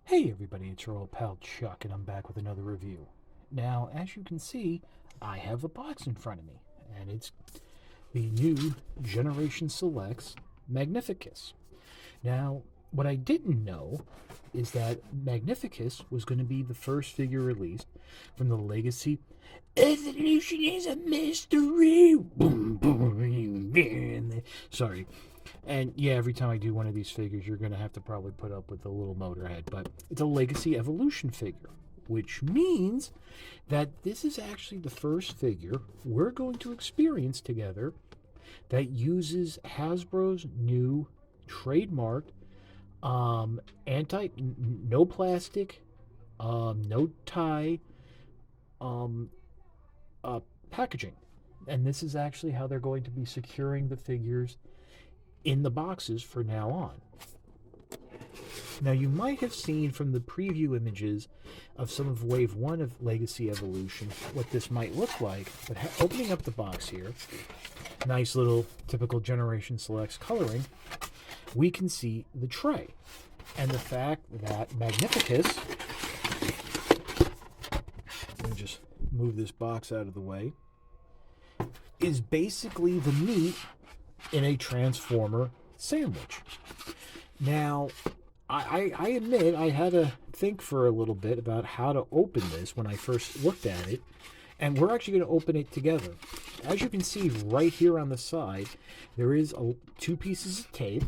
Hey everybody, it's your old pal Chuck, and I'm back with another review. Now, as you can see, I have a box in front of me, and it's the new Generation Selects Magnificus. Now, what I didn't know is that Magnificus was going to be the first figure released from the Legacy. Evolution is a mystery. Boom, boom. Sorry. And yeah, every time I do one of these figures, you're going to have to probably put up with the little motor head. But it's a Legacy Evolution figure, which means that this is actually the first figure we're going to experience together that uses Hasbro's new trademarked no plastic, no tie, um, packaging. And this is actually how they're going to be securing the figures in the boxes for now on. Now, you might have seen from the preview images of some of Wave 1 of Legacy Evolution what this might look like. But opening up the box here, nice little typical Generation Selects coloring, we can see the tray. And the fact that Magnificus, let me just move this box out of the way, is basically the meat in a Transformer sandwich. Now, I admit I had to think for a little bit about how to open this when I first looked at it, and we're actually going to open it together. As you can see right here on the side, there is two pieces of tape,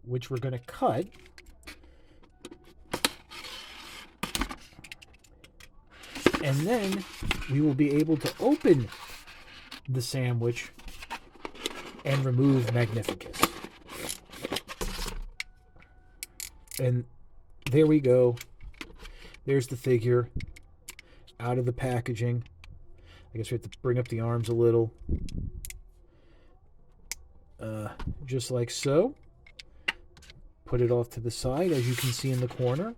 which we're going to cut. And then we will be able to open the sandwich and remove Magnificus. And there we go. There's the figure out of the packaging. I guess we have to bring up the arms a little. Just like so. Put it off to the side. As you can see in the corner,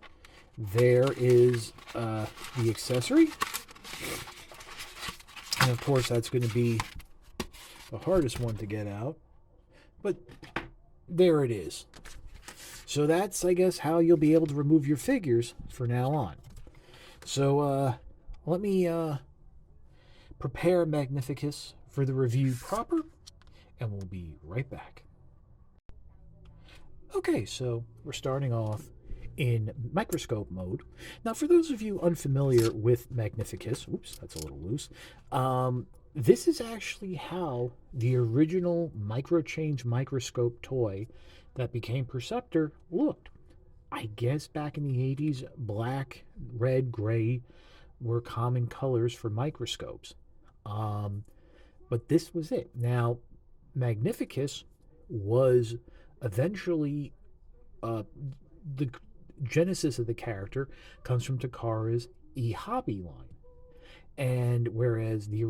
there is the accessory. And of course, that's going to be the hardest one to get out, but there it is. So that's, I guess, how you'll be able to remove your figures for now on. So let me prepare Magnificus for the review proper, and we'll be right back. Okay, so we're starting off in microscope mode. Now, for those of you unfamiliar with Magnificus, oops, that's a little loose, this is actually how the original microchange microscope toy that became Perceptor looked. I guess back in the 80s, black, red, gray were common colors for microscopes. But this was it. Now, Magnificus was eventually the genesis of the character comes from Takara's E-Hobby line. And whereas the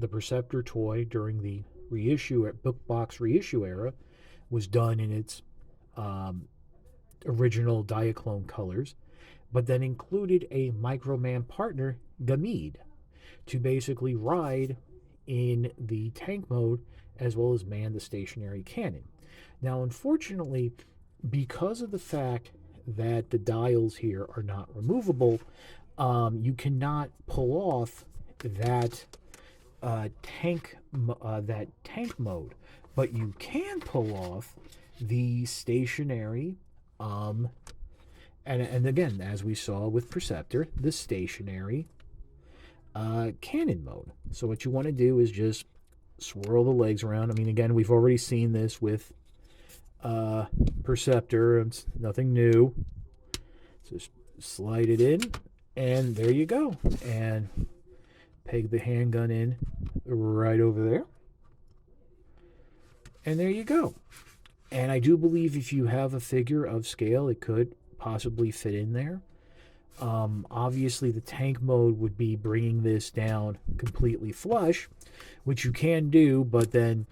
Perceptor toy during the reissue, book box reissue era, was done in its original Diaclone colors, but then included a Microman partner, Gamede, to basically ride in the tank mode as well as man the stationary cannon. Now, unfortunately, because of the fact that the dials here are not removable, you cannot pull off that tank mode, but you can pull off the stationary, and again, as we saw with Perceptor, the stationary cannon mode. So what you want to do is just swirl the legs around. I mean, again, we've already seen this with Perceptor. It's nothing new. Just slide it in, and there you go. And peg the handgun in right over there. And there you go. And I do believe if you have a figure of scale, it could possibly fit in there. Obviously, the tank mode would be bringing this down completely flush, which you can do, but then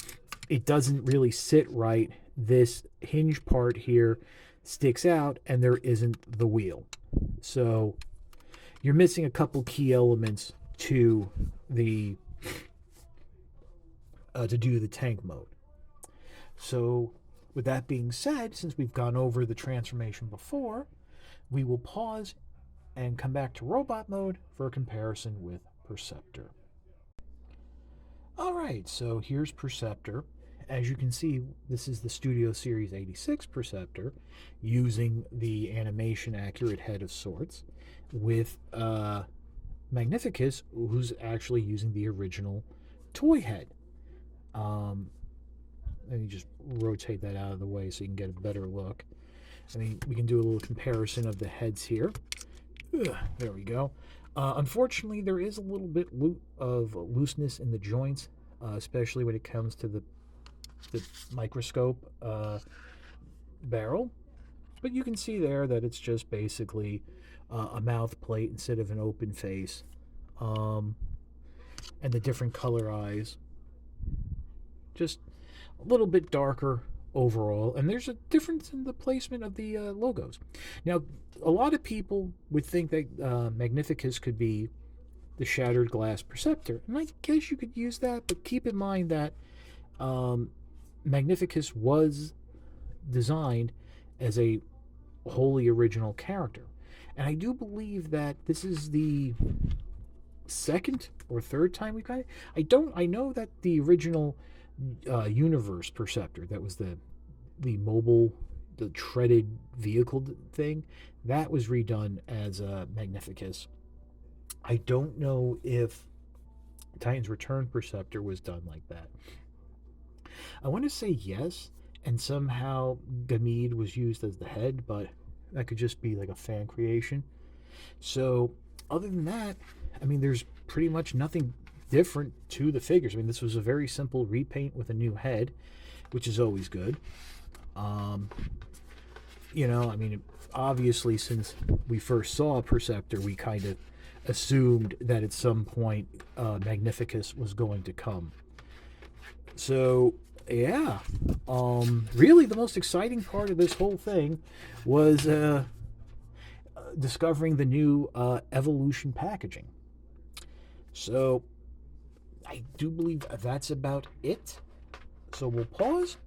it doesn't really sit right. This hinge part here sticks out, and there isn't the wheel. So you're missing a couple key elements to the to do the tank mode. So with that being said, since we've gone over the transformation before, We will pause and come back to robot mode for a comparison with Perceptor. Alright, so here's Perceptor. As you can see, this is the Studio Series 86 Perceptor using the animation accurate head of sorts with Magnificus, who's actually using the original toy head. Let me just rotate that out of the way so you can get a better look. I mean, we can do a little comparison of the heads here. There we go. Unfortunately, there is a little bit of looseness in the joints, especially when it comes to the microscope barrel. But you can see there that it's just basically a mouth plate instead of an open face, and the different color eyes. Just a little bit darker overall, and there's a difference in the placement of the logos. Now, a lot of people would think that Magnificus could be the shattered glass Perceptor, and I guess you could use that, but keep in mind that Magnificus was designed as a wholly original character, and I do believe that this is the second or third time we've got it. I know that the original Universe Perceptor, that was the mobile, the treaded vehicle thing, that was redone as Magnificus. I don't know if Titan's Return Perceptor was done like that. I want to say yes, and somehow Gamede was used as the head, but that could just be like a fan creation. So other than that, I mean, there's pretty much nothing different to the figures. I mean, this was a very simple repaint with a new head, which is always good. You know, I mean, obviously, since we first saw Perceptor, we kind of assumed that at some point Magnificus was going to come. So, yeah, really the most exciting part of this whole thing was discovering the new Evolution packaging. So, I do believe that's about it. So we'll pause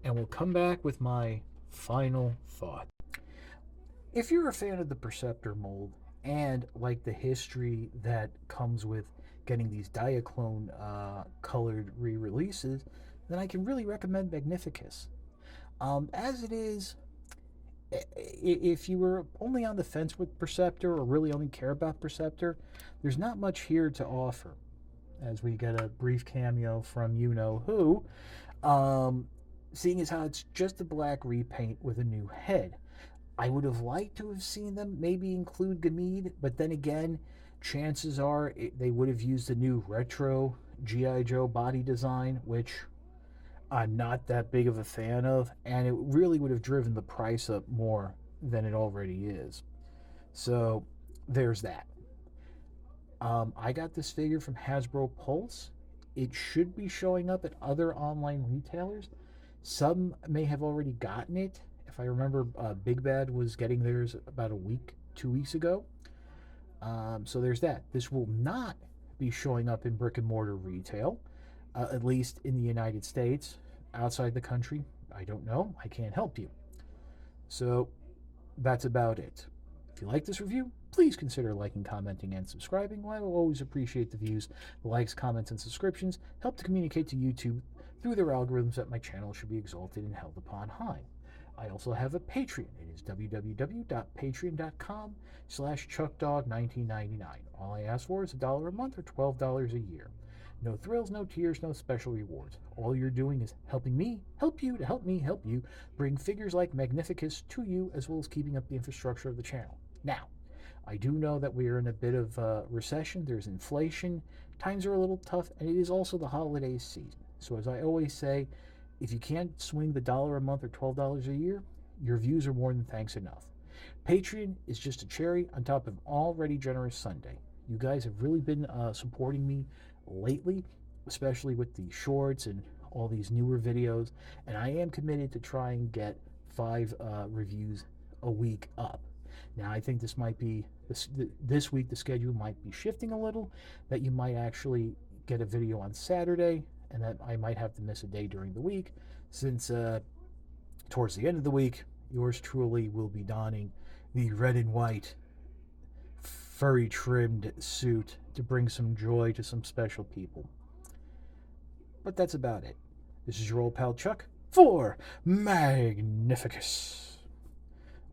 and we'll come back with my final thought. If you're a fan of the Perceptor mold and like the history that comes with getting these Diaclone colored re-releases, then I can really recommend Magnificus. As it is, if you were only on the fence with Perceptor or really only care about Perceptor, there's not much here to offer, as we get a brief cameo from you-know-who, seeing as how it's just a black repaint with a new head. I would have liked to have seen them maybe include Gamede, but then again, chances are they would have used the new retro G.I. Joe body design, which I'm not that big of a fan of, and it really would have driven the price up more than it already is. So there's that. I got this figure from Hasbro Pulse. It should be showing up at other online retailers. Some may have already gotten it. If I remember, Big Bad was getting theirs about a week, 2 weeks ago. So there's that. This will not be showing up in brick and mortar retail, at least in the United States. Outside the country, I don't know. I can't help you. So that's about it. If you like this review, please consider liking, commenting, and subscribing. I will always appreciate the views. The likes, comments, and subscriptions help to communicate to YouTube through their algorithms that my channel should be exalted and held upon high. I also have a Patreon. It is www.patreon.com/ChuckDog1999. All I ask for is $1 a month or $12 a year. No thrills, no tears, no special rewards. All you're doing is helping me help you to help me help you bring figures like Magnificus to you, as well as keeping up the infrastructure of the channel. Now, I do know that we are in a bit of recession. There's inflation. Times are a little tough, and it is also the holiday season. So as I always say, if you can't swing the $1 a month or $12 a year, your views are more than thanks enough. Patreon is just a cherry on top of an already generous Sunday. You guys have really been supporting me lately, especially with the shorts and all these newer videos, and I am committed to try and get 5 reviews a week up. Now, I think this might be this week the schedule might be shifting a little, that you might actually get a video on Saturday, and that I might have to miss a day during the week, since towards the end of the week, yours truly will be donning the red and white, furry trimmed suit to bring some joy to some special people. But that's about it. This is your old pal Chuck for Magnificus.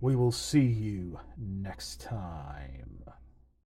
We will see you next time.